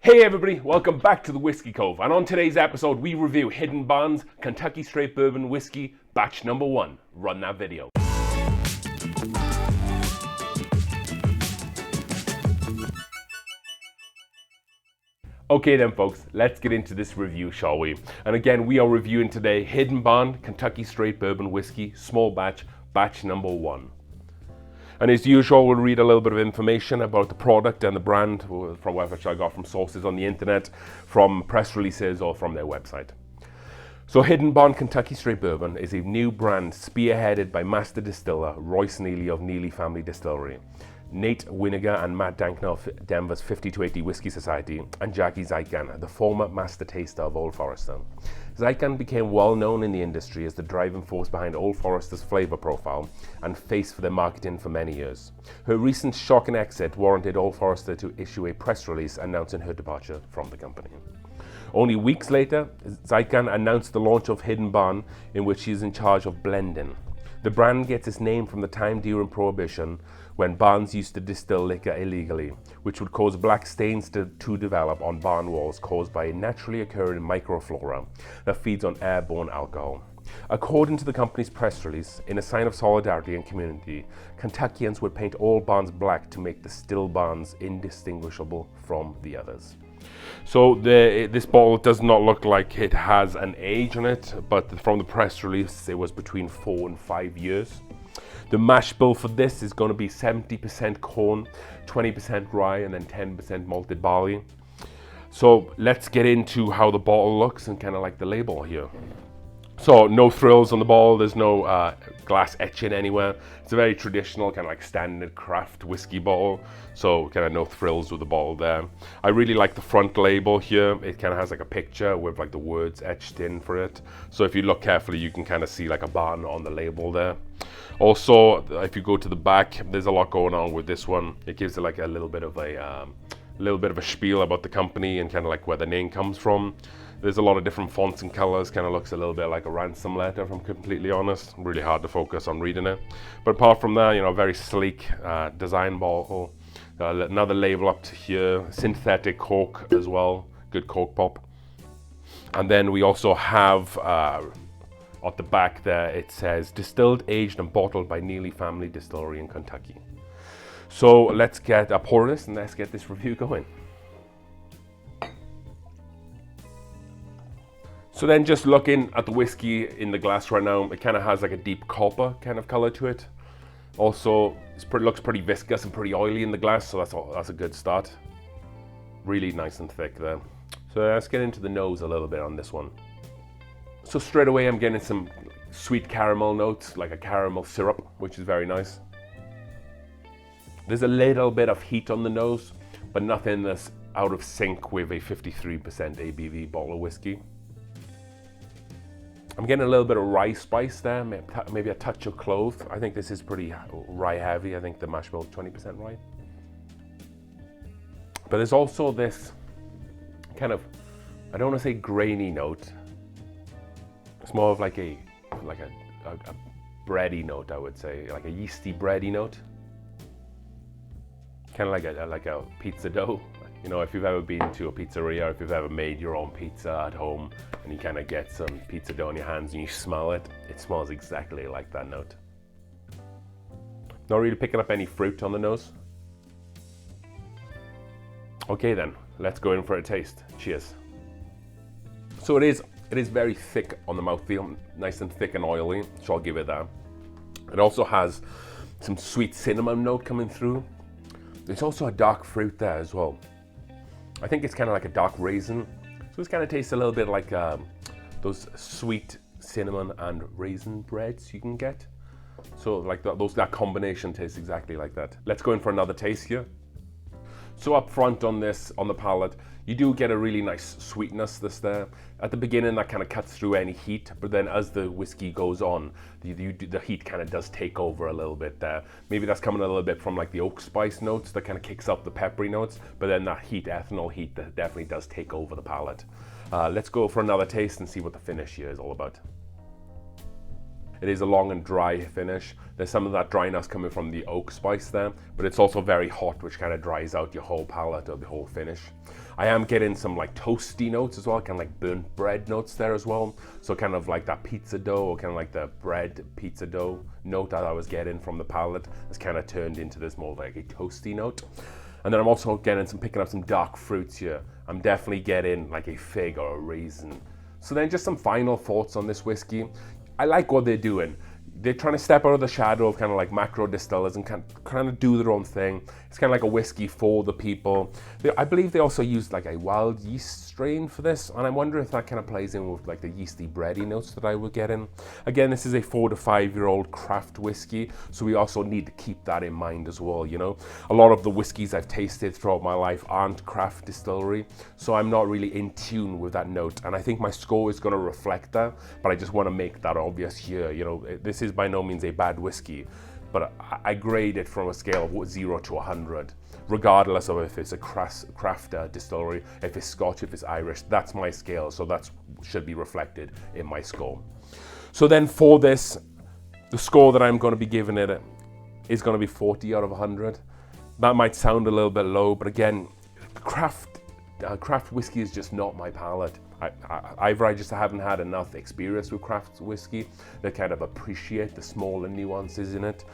Hey everybody, welcome back to the Whiskey Cove, and on today's episode we review Hidden Bond's Kentucky Straight Bourbon Whiskey batch number 1. Run that video. Okay then folks, let's get into this review, shall we? And again, we are reviewing today Hidden Bond Kentucky Straight Bourbon Whiskey, small batch number 1. And as usual, we'll read a little bit of information about the product and the brand from which I got from sources on the internet, from press releases or from their website. So Hidden Bond Kentucky Straight Bourbon is a new brand spearheaded by master distiller Royce Neely of Neely Family Distillery, Nate Winiger and Matt Dankner of Denver's 50 to 80 Whiskey Society, and Jackie Zykan, the former master taster of Old Forester. Zykan became well known in the industry as the driving force behind Old Forester's flavor profile and face for their marketing for many years. Her recent shocking exit warranted Old Forester to issue a press release announcing her departure from the company. Only weeks later, Zykan announced the launch of Hidden Bond, in which she is in charge of blending. The brand gets its name from the time during Prohibition when barns used to distill liquor illegally, which would cause black stains to develop on barn walls caused by a naturally occurring microflora that feeds on airborne alcohol. According to the company's press release, in a sign of solidarity and community, Kentuckians would paint all barns black to make the still barns indistinguishable from the others. So this bottle does not look like it has an age on it, but from the press release it was between 4 and 5 years. The mash bill for this is going to be 70% corn, 20% rye, and then 10% malted barley. So let's get into how the bottle looks and kind of like the label here. So no frills on the bottle, there's no glass etching anywhere. It's a very traditional kind of like standard craft whiskey bottle, so kind of no frills with the bottle there. I really like the front label here. It kind of has like a picture with like the words etched in for it. So if you look carefully, you can kind of see like a barn on the label there. Also, if you go to the back, there's a lot going on with this one. It gives it like a little bit of a spiel about the company and kind of like where the name comes from. There's a lot of different fonts and colors, kind of looks a little bit like a ransom letter, if I'm completely honest. Really hard to focus on reading it. But apart from that, you know, very sleek design bottle. Another label up to here, synthetic cork as well, good cork pop. And then we also have, at the back there, it says, distilled, aged and bottled by Neely Family Distillery in Kentucky. So let's get a pour this and let's get this review going. So then just looking at the whiskey in the glass right now, it kind of has like a deep copper kind of color to it. Also, it looks pretty viscous and pretty oily in the glass, so that's a good start. Really nice and thick there. So let's get into the nose a little bit on this one. So straight away I'm getting some sweet caramel notes, like a caramel syrup, which is very nice. There's a little bit of heat on the nose, but nothing that's out of sync with a 53% ABV bottle of whiskey. I'm getting a little bit of rye spice there, maybe a touch of clove. I think this is pretty rye heavy. I think the mash bill is 20% rye. But there's also this kind of, I don't want to say grainy note. It's more of like a bready note, I would say, like a yeasty bready note. Kind of like a pizza dough. You know, if you've ever been to a pizzeria, if you've ever made your own pizza at home and you kind of get some pizza dough in your hands and you smell it, it smells exactly like that note. Not really picking up any fruit on the nose. Okay then, let's go in for a taste. Cheers. So it is very thick on the mouthfeel, nice and thick and oily, so I'll give it that. It also has some sweet cinnamon note coming through. There's also a dark fruit there as well. I think it's kind of like a dark raisin. So this kind of tastes a little bit like those sweet cinnamon and raisin breads you can get. So like that combination tastes exactly like that. Let's go in for another taste here. So up front on the palate, you do get a really nice sweetness there. At the beginning, that kind of cuts through any heat, but then as the whiskey goes on, the heat kind of does take over a little bit there. Maybe that's coming a little bit from like the oak spice notes that kind of kicks up the peppery notes, but then that ethanol heat, that definitely does take over the palate. Let's go for another taste and see what the finish here is all about. It is a long and dry finish. There's some of that dryness coming from the oak spice there, but it's also very hot, which kind of dries out your whole palate or the whole finish. I am getting some like toasty notes as well, kind of like burnt bread notes there as well. So kind of like that pizza dough, or kind of like the bread pizza dough note that I was getting from the palate has kind of turned into this more like a toasty note. And then I'm also picking up some dark fruits here. I'm definitely getting like a fig or a raisin. So then just some final thoughts on this whiskey. I like what they're doing. They're trying to step out of the shadow of kind of like macro distillers and kind of do their own thing. It's kind of like a whiskey for the people. I believe they also used like a wild yeast strain for this, and I wonder if that kind of plays in with like the yeasty bready notes that I would get in. Again, this is a 4 to 5 year old craft whiskey, so we also need to keep that in mind as well, you know. A lot of the whiskeys I've tasted throughout my life aren't craft distillery, so I'm not really in tune with that note, and I think my score is going to reflect that, but I just want to make that obvious here. You know, this is by no means a bad whiskey, but I grade it from a scale of 0 to 100, regardless of if it's a craft distillery, if it's Scotch, if it's Irish. That's my scale, so that should be reflected in my score. So then for this, the score that I'm going to be giving it is going to be 40 out of 100. That might sound a little bit low, but again, craft whiskey is just not my palate. Either I just haven't had enough experience with craft whiskey to kind of appreciate the smaller nuances in it.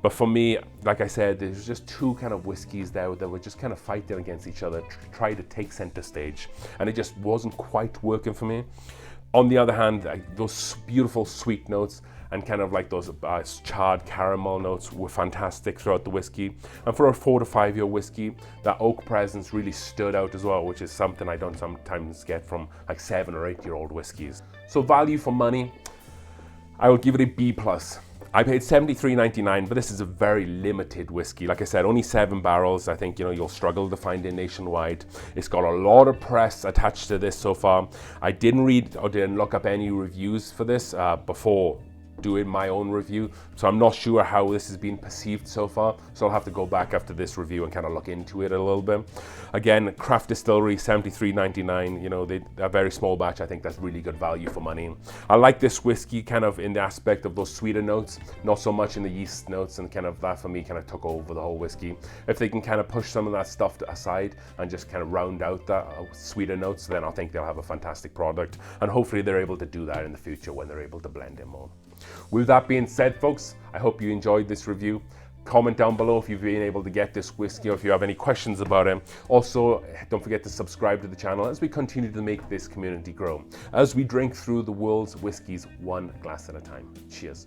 But for me, like I said, there's just two kind of whiskeys there that were just kind of fighting against each other, try to take center stage, and it just wasn't quite working for me. On the other hand, those beautiful sweet notes and kind of like those charred caramel notes were fantastic throughout the whiskey. And for a 4 to 5 year whiskey, that oak presence really stood out as well, which is something I don't sometimes get from like 7 or 8 year old whiskeys. So value for money, I would give it a B+. I paid $73.99, but this is a very limited whiskey. Like I said, only 7 barrels. I think, you know, you'll struggle to find it nationwide. It's got a lot of press attached to this so far. I didn't read or didn't look up any reviews for this before doing my own review, so I'm not sure how this has been perceived so far, so I'll have to go back after this review and kind of look into it a little bit. Again, craft distillery, $73.99, you know, a very small batch. I think that's really good value for money. I like this whiskey kind of in the aspect of those sweeter notes, not so much in the yeast notes, and kind of that for me kind of took over the whole whiskey. If they can kind of push some of that stuff aside and just kind of round out that sweeter notes, then I think they'll have a fantastic product, and hopefully they're able to do that in the future when they're able to blend it more. With that being said, folks, I hope you enjoyed this review. Comment down below if you've been able to get this whiskey or if you have any questions about it. Also, don't forget to subscribe to the channel as we continue to make this community grow, as we drink through the world's whiskeys one glass at a time. Cheers.